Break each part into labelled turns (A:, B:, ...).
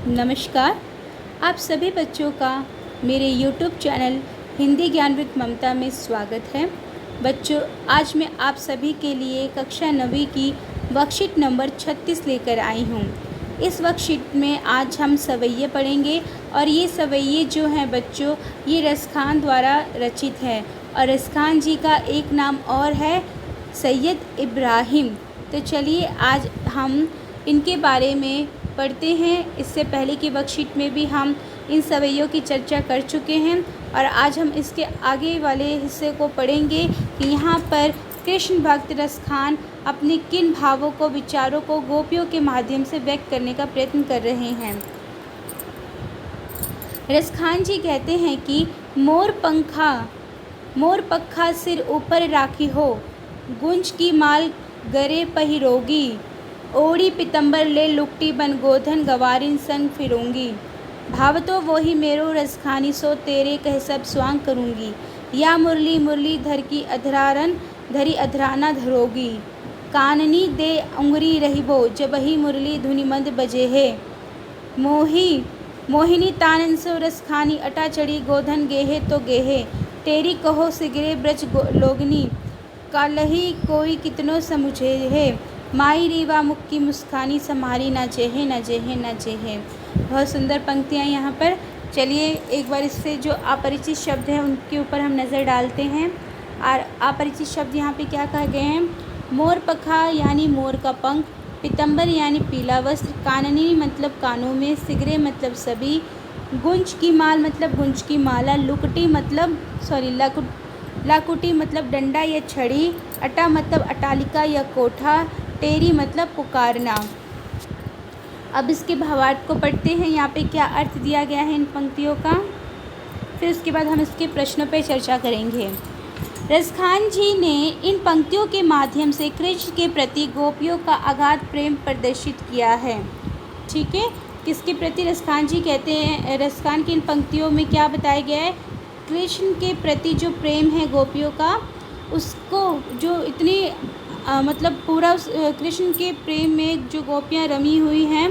A: नमस्कार। आप सभी बच्चों का मेरे YouTube चैनल हिंदी ज्ञान विद ममता में स्वागत है। बच्चों, आज मैं आप सभी के लिए कक्षा 9वीं की वर्कशीट नंबर 36 लेकर आई हूँ। इस वर्कशीट में आज हम सवैये पढ़ेंगे और ये सवैये जो हैं बच्चों, ये रसखान द्वारा रचित है और रसखान जी का एक नाम और है सैयद इब्राहिम। तो चलिए आज हम इनके बारे में पढ़ते हैं। इससे पहले की वर्कशीट में भी हम इन सवैयों की चर्चा कर चुके हैं और आज हम इसके आगे वाले हिस्से को पढ़ेंगे कि यहाँ पर कृष्ण भक्त रसखान अपने किन भावों को, विचारों को गोपियों के माध्यम से व्यक्त करने का प्रयत्न कर रहे हैं। रसखान जी कहते हैं कि मोर पखा सिर ऊपर राखी हो, गुंज की माल गरे पहिरोगी, ओढ़ी पितंबर ले लुकटी बन गोधन गवारिन संग फिरूंगी। भाव तो वही मेरो रसखानी सो तेरे कह सब स्वांग करूंगी। या मुरली मुरली धर की अधरारन धरी अधराना धरोगी। काननी दे उंगरी रहिबो जबही मुरली धुनि मंद बजे है। मोहिनी तानन सो रसखानी अटा चढ़ी गोधन गेहे तो गेहे। तेरी कहो सिगरे ब्रज लोगनी कालही कोई कितनो समुझे है। माई रीवा मुक्की मुस्कानी समारी ना जेहे ना जेहे ना जेहे। बहुत सुंदर पंक्तियाँ यहाँ पर। चलिए एक बार इससे जो अपरिचित शब्द हैं उनके ऊपर हम नज़र डालते हैं। और अपरिचित शब्द यहाँ पे क्या कहे गए हैं? मोर पखा यानी मोर का पंख, पीतम्बर यानी पीला वस्त्र, काननी मतलब कानों में, सिगरे मतलब सभी, गुंज की माल मतलब गुंज की माला, लुकटी मतलब लाकुटी मतलब डंडा या छड़ी, अटा मतलब अटालिका या कोठा, तेरी मतलब पुकारना। अब इसके भावार्थ को पढ़ते हैं। यहाँ पे क्या अर्थ दिया गया है इन पंक्तियों का, फिर उसके बाद हम इसके प्रश्नों पर चर्चा करेंगे। रसखान जी ने इन पंक्तियों के माध्यम से कृष्ण के प्रति गोपियों का अगाध प्रेम प्रदर्शित किया है। ठीक है, किसके प्रति रसखान जी कहते हैं? रसखान की इन पंक्तियों में क्या बताया गया है? कृष्ण के प्रति जो प्रेम है गोपियों का, उसको जो इतनी मतलब पूरा उस कृष्ण के प्रेम में जो गोपियाँ रमी हुई हैं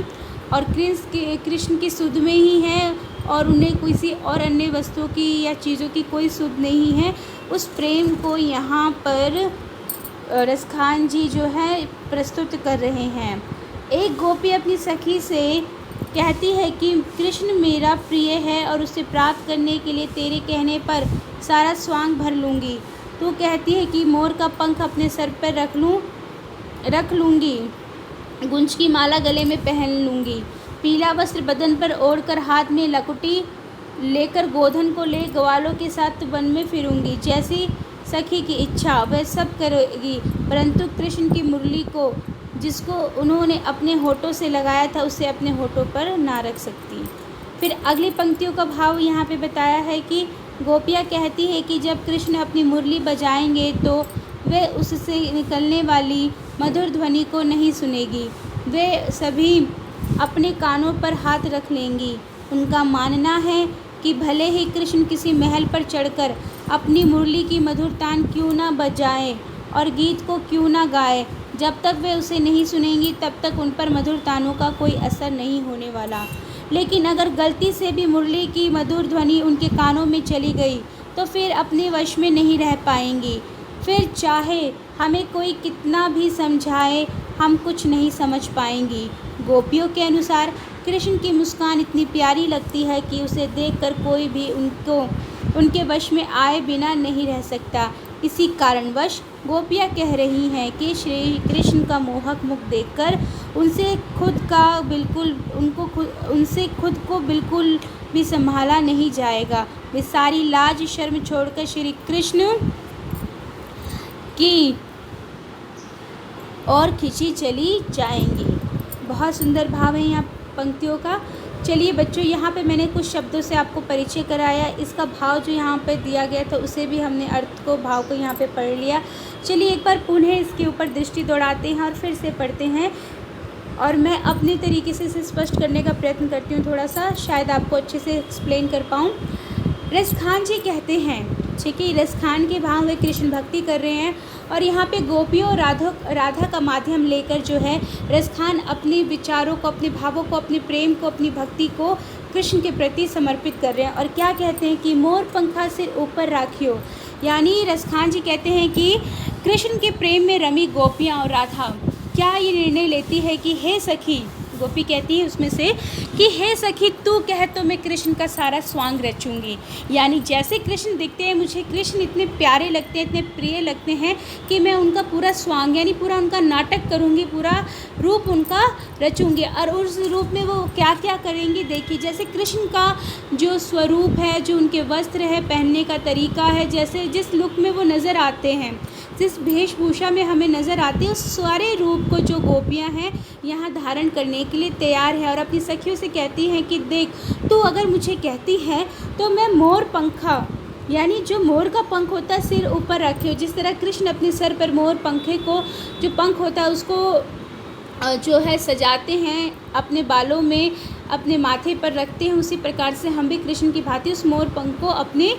A: और कृष्ण की सुध में ही हैं और उन्हें किसी और अन्य वस्तुओं की या चीज़ों की कोई सुध नहीं है, उस प्रेम को यहाँ पर रसखान जी जो है प्रस्तुत कर रहे हैं। एक गोपी अपनी सखी से कहती है कि कृष्ण मेरा प्रिय है और उसे प्राप्त करने के लिए तेरे कहने पर सारा स्वांग भर लूँगी। तो कहती है कि मोर का पंख अपने सर पर रख लूँगी, गुंज की माला गले में पहन लूँगी, पीला वस्त्र बदन पर ओढ़कर हाथ में लकुटी लेकर गोधन को ले ग्वालों के साथ वन में फिरूँगी। जैसी सखी की इच्छा वह सब करेगी, परंतु कृष्ण की मुरली को जिसको उन्होंने अपने होठों से लगाया था उसे अपने होठों पर ना रख सकती। फिर अगली पंक्तियों का भाव यहाँ पे बताया है कि गोपियाँ कहती है कि जब कृष्ण अपनी मुरली बजाएंगे तो वे उससे निकलने वाली मधुर ध्वनि को नहीं सुनेगी। वे सभी अपने कानों पर हाथ रख लेंगी। उनका मानना है कि भले ही कृष्ण किसी महल पर चढ़कर अपनी मुरली की मधुर तान क्यों ना बजाएं और गीत को क्यों ना गाए, जब तक वे उसे नहीं सुनेंगी तब तक उन पर मधुर तानों का कोई असर नहीं होने वाला। लेकिन अगर गलती से भी मुरली की मधुर ध्वनि उनके कानों में चली गई तो फिर अपने वश में नहीं रह पाएंगी। फिर चाहे हमें कोई कितना भी समझाए, हम कुछ नहीं समझ पाएंगी। गोपियों के अनुसार कृष्ण की मुस्कान इतनी प्यारी लगती है कि उसे देखकर कोई भी उनके वश में आए बिना नहीं रह सकता। इसी कारणवश गोपियाँ कह रही हैं कि श्री कृष्ण का मोहक मुख देखकर उनसे खुद को बिल्कुल भी संभाला नहीं जाएगा। वे सारी लाज शर्म छोड़कर श्री कृष्ण की और खिंची चली जाएंगी। बहुत सुंदर भाव है यहाँ पंक्तियों का। चलिए बच्चों, यहाँ पे मैंने कुछ शब्दों से आपको परिचय कराया। इसका भाव जो यहाँ पे दिया गया था उसे भी हमने अर्थ को, भाव को यहाँ पे पढ़ लिया। चलिए एक बार पुनः इसके ऊपर दृष्टि दौड़ाते हैं और फिर से पढ़ते हैं और मैं अपने तरीके से इसे स्पष्ट करने का प्रयत्न करती हूँ। थोड़ा सा शायद आपको अच्छे से एक्सप्लेन कर पाऊँ। रसखान जी कहते हैं ठीक है। रसखान के भाव में कृष्ण भक्ति कर रहे हैं और यहाँ पे गोपियों और राधा का माध्यम लेकर जो है रसखान अपने विचारों को, अपने भावों को, अपने प्रेम को, अपनी भक्ति को कृष्ण के प्रति समर्पित कर रहे हैं। और क्या कहते हैं कि मोर पंखा सिर ऊपर राखियो, यानी रसखान जी कहते हैं कि कृष्ण के प्रेम में रमी गोपियाँ और राधा क्या ये निर्णय लेती है कि हे सखी, गोपी कहती है उसमें से कि हे सखी तू कह तो मैं कृष्ण का सारा स्वांग रचूंगी। यानी जैसे कृष्ण दिखते हैं मुझे, कृष्ण इतने प्यारे लगते हैं, इतने प्रिय लगते हैं कि मैं उनका पूरा स्वांग यानी पूरा उनका नाटक करूंगी, पूरा रूप उनका रचूंगी। और उस रूप में वो क्या क्या करेंगी देखिए, जैसे कृष्ण का जो स्वरूप है, जो उनके वस्त्र है, पहनने का तरीका है, जैसे जिस लुक में वो नज़र आते हैं, जिस वेशभूषा में हमें नज़र आती है, उस सारे रूप को जो गोपियाँ हैं यहाँ धारण करने के लिए तैयार है। और अपनी सखियों से कहती हैं कि देख तू अगर मुझे कहती है तो मैं मोर पंखा, यानी जो मोर का पंख होता है सिर ऊपर रखे हो, जिस तरह कृष्ण अपने सर पर मोर पंखे को जो पंख होता है उसको जो है सजाते हैं, अपने बालों में, अपने माथे पर रखते हैं, उसी प्रकार से हम भी कृष्ण की भांति उस मोर पंख को अपने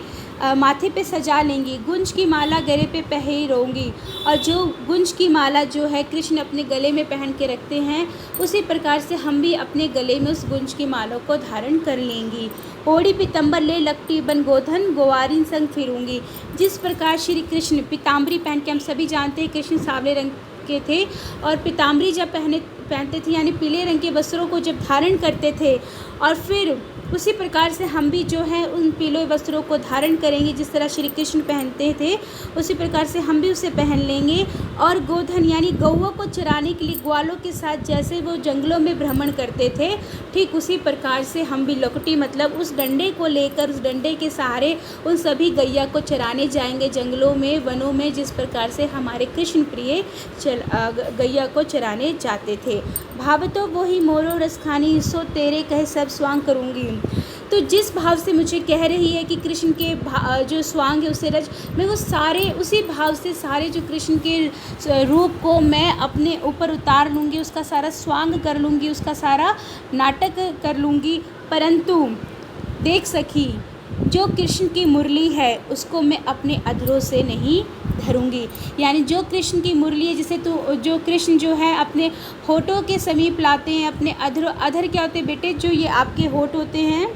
A: माथे पे सजा लेंगी। गुंज की माला गले पे पहरोंगी, और जो गुंज की माला जो है कृष्ण अपने गले में पहन के रखते हैं, उसी प्रकार से हम भी अपने गले में उस गुंज की माला को धारण कर लेंगी। ओढ़ी पीतम्बर ले लकटी बन गोधन गोवारिन संग फिरूंगी। जिस प्रकार श्री कृष्ण पीताम्बरी पहन के, हम सभी जानते हैं कृष्ण सांवले रंग के थे, और पीताम्बरी जब पहनते थे यानी पीले रंग के वस्त्रों को जब धारण करते थे, और फिर उसी प्रकार से हम भी जो है उन पीले वस्त्रों को धारण करेंगे। जिस तरह श्री कृष्ण पहनते थे उसी प्रकार से हम भी उसे पहन लेंगे। और गोधन यानी गौओं को चराने के लिए ग्वालों के साथ जैसे वो जंगलों में भ्रमण करते थे, ठीक उसी प्रकार से हम भी लकटी मतलब उस डंडे को लेकर, उस डंडे के सहारे उन सभी गैया को चराने जाएंगे जंगलों में, वनों में, जिस प्रकार से हमारे कृष्ण प्रिय गैया को चराने जाते थे। भावतो वही मोरो रसखानी सो तेरे कहे सब स्वांग करूँगी। तो जिस भाव से मुझे कह रही है कि कृष्ण के जो स्वांग है उसे रच, मैं वो सारे उसी भाव से सारे जो कृष्ण के रूप को मैं अपने ऊपर उतार लूँगी, उसका सारा स्वांग कर लूँगी, उसका सारा नाटक कर लूँगी। परंतु देख सखी, जो कृष्ण की मुरली है उसको मैं अपने अधरों से नहीं धरूंगी। यानी जो कृष्ण की मुरली है, जिसे जो कृष्ण जो है अपने होठों के समीप लाते हैं, अपने अधर क्या होते हैं बेटे, जो ये आपके होठ होते हैं,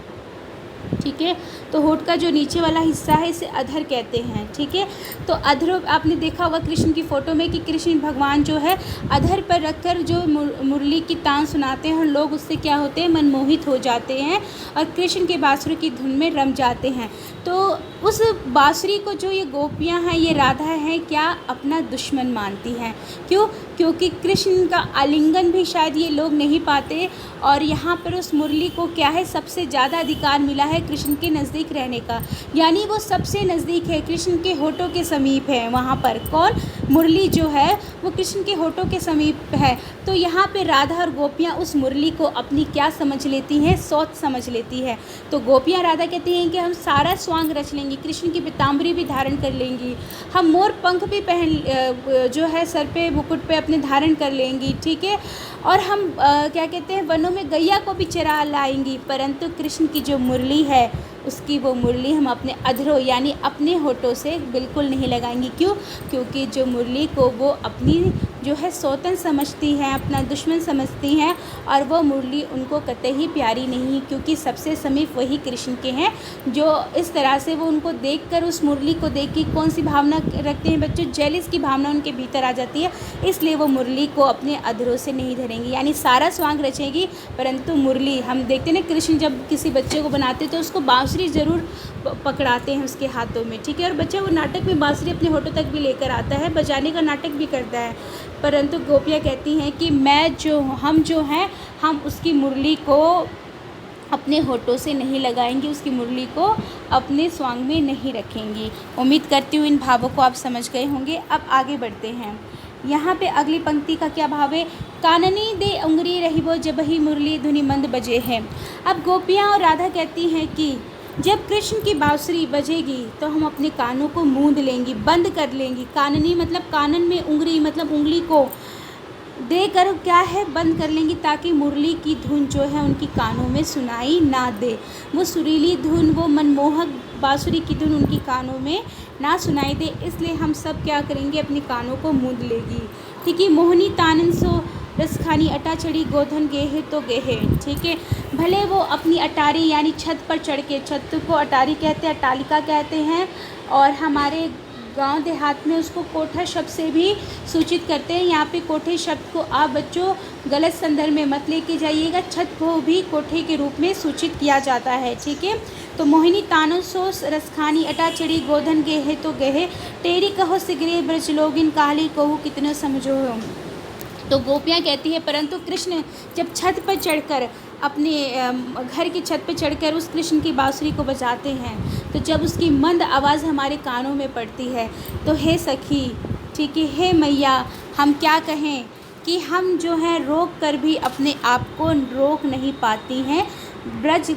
A: ठीक है, तो होठ का जो नीचे वाला हिस्सा है इसे अधर कहते हैं, ठीक है। तो अधर आपने देखा होगा कृष्ण की फ़ोटो में कि कृष्ण भगवान जो है अधर पर रखकर जो मुरली की तान सुनाते हैं, और लोग उससे क्या होते हैं, मनमोहित हो जाते हैं और कृष्ण के बांसुरी की धुन में रम जाते हैं। तो उस बांसुरी को जो ये गोपियाँ हैं, ये राधा हैं, क्या अपना दुश्मन मानती हैं। क्यों? क्योंकि कृष्ण का आलिंगन भी शायद ये लोग नहीं पाते, और यहाँ पर उस मुरली को क्या है, सबसे ज़्यादा अधिकार मिला है कृष्ण के नज़दीक रहने का। यानी वो सबसे नज़दीक है, कृष्ण के होठों के समीप है। वहाँ पर कौन, मुरली जो है वो कृष्ण के होठों के समीप है। तो यहाँ पे राधा और गोपियाँ उस मुरली को अपनी क्या समझ लेती हैं, सौत समझ लेती है। तो गोपियाँ राधा कहती हैं कि हम सारा स्वांग रच लेंगी, कृष्ण की पीताम्बरी भी धारण कर लेंगी, हम मोर पंख भी पहन जो है सर पे मुकुट पे अपने धारण कर लेंगी, ठीक है, और हम क्या कहते हैं, वनों में गैया को भी चरा लाएंगी। परंतु कृष्ण की जो मुरली है उसकी वो मुरली हम अपने अधरों यानी अपने होठों से बिल्कुल नहीं लगाएंगी। क्यों? क्योंकि जो मुरली को वो अपनी जो है सौतन समझती हैं, अपना दुश्मन समझती हैं, और वो मुरली उनको कतई प्यारी नहीं, क्योंकि सबसे समीप वही कृष्ण के हैं। जो इस तरह से वो उनको देखकर, उस मुरली को देख के कौन सी भावना रखते हैं बच्चों, जेलिस की भावना उनके भीतर आ जाती है, इसलिए वो मुरली को अपने अधरों से नहीं धरेंगी। यानी सारा स्वांग रचेगी, परंतु मुरली, हम देखते हैं ना कृष्ण जब किसी बच्चे को बनाते तो उसको बांसुरी ज़रूर पकड़ाते हैं उसके हाथों में, ठीक है, और बच्चा वो नाटक में बांसुरी अपने होठों तक भी लेकर आता है, बजाने का नाटक भी करता है। परंतु गोपियाँ कहती हैं कि हम जो हैं, हम उसकी मुरली को अपने होठों से नहीं लगाएंगी, उसकी मुरली को अपने स्वांग में नहीं रखेंगी। उम्मीद करती हूँ इन भावों को आप समझ गए होंगे। अब आगे बढ़ते हैं। यहाँ पे अगली पंक्ति का क्या भाव है, काननी दे उंगरी रही वो जब ही मुरली धुनि मंद बजे है। अब गोपियाँ और राधा कहती हैं कि जब कृष्ण की बांसुरी बजेगी तो हम अपने कानों को मूंद लेंगी, बंद कर लेंगी। काननी मतलब कानन में उंगली मतलब उंगली को देकर क्या है बंद कर लेंगी, ताकि मुरली की धुन जो है उनकी कानों में सुनाई ना दे। वो सुरीली धुन, वो मनमोहक बांसुरी की धुन उनकी कानों में ना सुनाई दे, इसलिए हम सब क्या करेंगे, अपने कानों को मूंद लेगी। ठीक है। मोहनी तानन सो रसखानी अटा चढ़ी गोधन गेहे तो गेहे। ठीक है। भले वो अपनी अटारी यानी छत पर चढ़ के, छत को अटारी कहते हैं, अट्टालिका कहते हैं, और हमारे गांव देहात में उसको कोठा शब्द से भी सूचित करते हैं। यहाँ पे कोठे शब्द को आप बच्चों गलत संदर्भ में मत लेके जाइएगा, छत को भी कोठे के रूप में सूचित किया जाता है। ठीक है। तो मोहिनी तानो सो रसखानी अटा चढ़ी गोधन गेहे तो गेहे, टेरी कहो सिगरे ब्रज लोगिन काली कहू कितने समझो हो। तो गोपियाँ कहती है, परंतु कृष्ण जब छत पर चढ़कर, अपने घर की छत पर चढ़कर उस कृष्ण की बांसुरी को बजाते हैं, तो जब उसकी मंद आवाज़ हमारे कानों में पड़ती है, तो हे सखी, ठीक है, हे मैया, हम क्या कहें कि हम जो है रोक कर भी अपने आप को रोक नहीं पाती हैं। ब्रज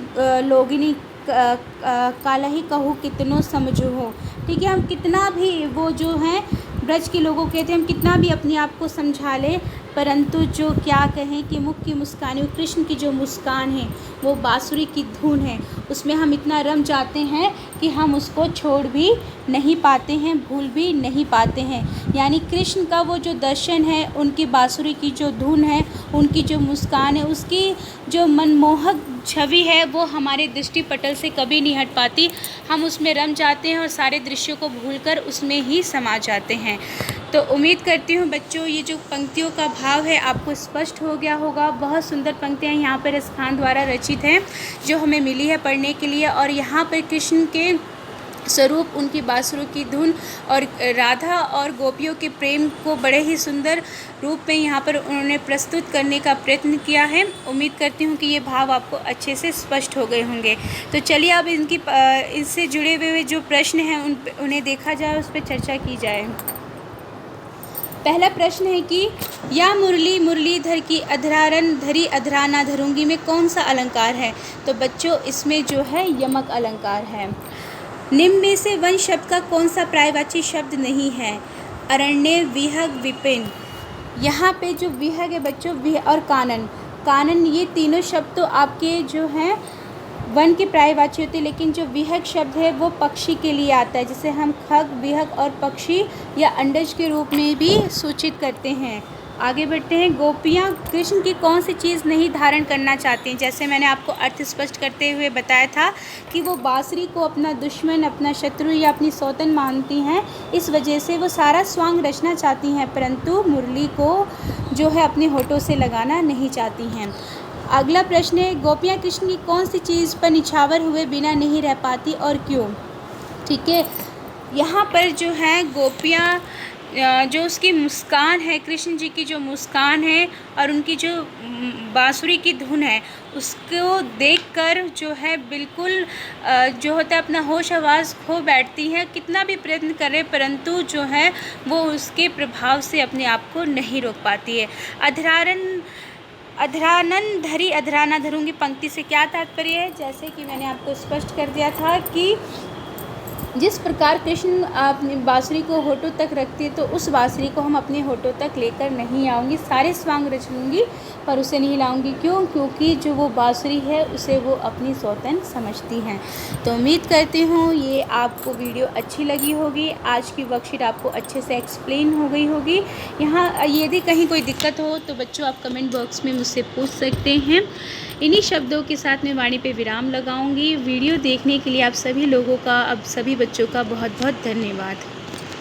A: लोगिनी कालही कहूँ कितनों समझो हो। ठीक है। हम कितना भी वो जो हैं ब्रज के लोगों कहते हैं, हम कितना भी अपने आप को समझा लें, परंतु जो क्या कहें कि मुख की मुस्कान, कृष्ण की जो मुस्कान है, वो बांसुरी की धुन है, उसमें हम इतना रम जाते हैं कि हम उसको छोड़ भी नहीं पाते हैं, भूल भी नहीं पाते हैं। यानी कृष्ण का वो जो दर्शन है, उनकी बांसुरी की जो धुन है, उनकी जो मुस्कान है, उसकी जो मनमोहक छवि है, वो हमारे दृष्टि पटल से कभी नहीं हट पाती। हम उसमें रम जाते हैं और सारे दृश्यों को भूलकर उसमें ही समा जाते हैं। तो उम्मीद करती हूँ बच्चों, ये जो पंक्तियों का भाव है आपको स्पष्ट हो गया होगा। बहुत सुंदर पंक्तियाँ यहाँ पर रसखान द्वारा रचित हैं, जो हमें मिली है पढ़ने के लिए। और यहाँ पर कृष्ण के स्वरूप, उनकी बांसुरी की धुन और राधा और गोपियों के प्रेम को बड़े ही सुंदर रूप में यहाँ पर उन्होंने प्रस्तुत करने का प्रयत्न किया है। उम्मीद करती हूँ कि ये भाव आपको अच्छे से स्पष्ट हो गए होंगे। तो चलिए अब इससे जुड़े हुए जो प्रश्न हैं उन्हें देखा जाए, उस पर चर्चा की जाए। पहला प्रश्न है कि या मुरली मुरलीधर की अधरारन धरी अधराना धरूंगी में कौन सा अलंकार है। तो बच्चों इसमें जो है यमक अलंकार है। निम्न में से वन शब्द का कौन सा पर्यायवाची शब्द नहीं है। अरण्य, विहग, विपिन। यहाँ पे जो विहग है बच्चों, विह और कानन, कानन, ये तीनों शब्द तो आपके जो हैं वन के पर्यायवाची होते हैं, लेकिन जो विहग शब्द है वो पक्षी के लिए आता है, जिसे हम खग, विहग और पक्षी या अंडज के रूप में भी सूचित करते हैं। आगे बढ़ते हैं। गोपियाँ कृष्ण की कौन सी चीज़ नहीं धारण करना चाहती हैं। जैसे मैंने आपको अर्थ स्पष्ट करते हुए बताया था कि वो बांसुरी को अपना दुश्मन, अपना शत्रु या अपनी सौतन मानती हैं, इस वजह से वो सारा स्वांग रचना चाहती हैं, परंतु मुरली को जो है अपने होठों से लगाना नहीं चाहती हैं। अगला प्रश्न है, गोपियाँ कृष्ण की कौन सी चीज़ पर निछावर हुए बिना नहीं रह पाती और क्यों। ठीक है। यहाँ पर जो है गोपियाँ जो उसकी मुस्कान है, कृष्ण जी की जो मुस्कान है और उनकी जो बांसुरी की धुन है, उसको देखकर जो है बिल्कुल जो होता है अपना होश आवाज़ खो बैठती हैं। कितना भी प्रयत्न करे परंतु जो है वो उसके प्रभाव से अपने आप को नहीं रोक पाती है। अधरानन धरी अधराना धरूंगी पंक्ति से क्या तात्पर्य है। जैसे कि मैंने आपको स्पष्ट कर दिया था कि जिस प्रकार कृष्ण अपनी बांसुरी को होठों तक रखती है, तो उस बांसुरी को हम अपने होठों तक लेकर नहीं आऊँगी, सारे स्वांग रच लूँगी पर उसे नहीं लाऊंगी। क्यों? क्योंकि जो वो बांसुरी है उसे वो अपनी सौतन समझती हैं। तो उम्मीद करती हूँ ये आपको वीडियो अच्छी लगी होगी, आज की वर्कशीट आपको अच्छे से एक्सप्लेन हो गई होगी। यहाँ यदि कहीं कोई दिक्कत हो तो बच्चों आप कमेंट बॉक्स में मुझसे पूछ सकते हैं। इन्हीं शब्दों के साथ मैं वाणी पे विराम लगाऊंगी। वीडियो देखने के लिए आप सभी लोगों का, अब सभी बच्चों का बहुत बहुत धन्यवाद।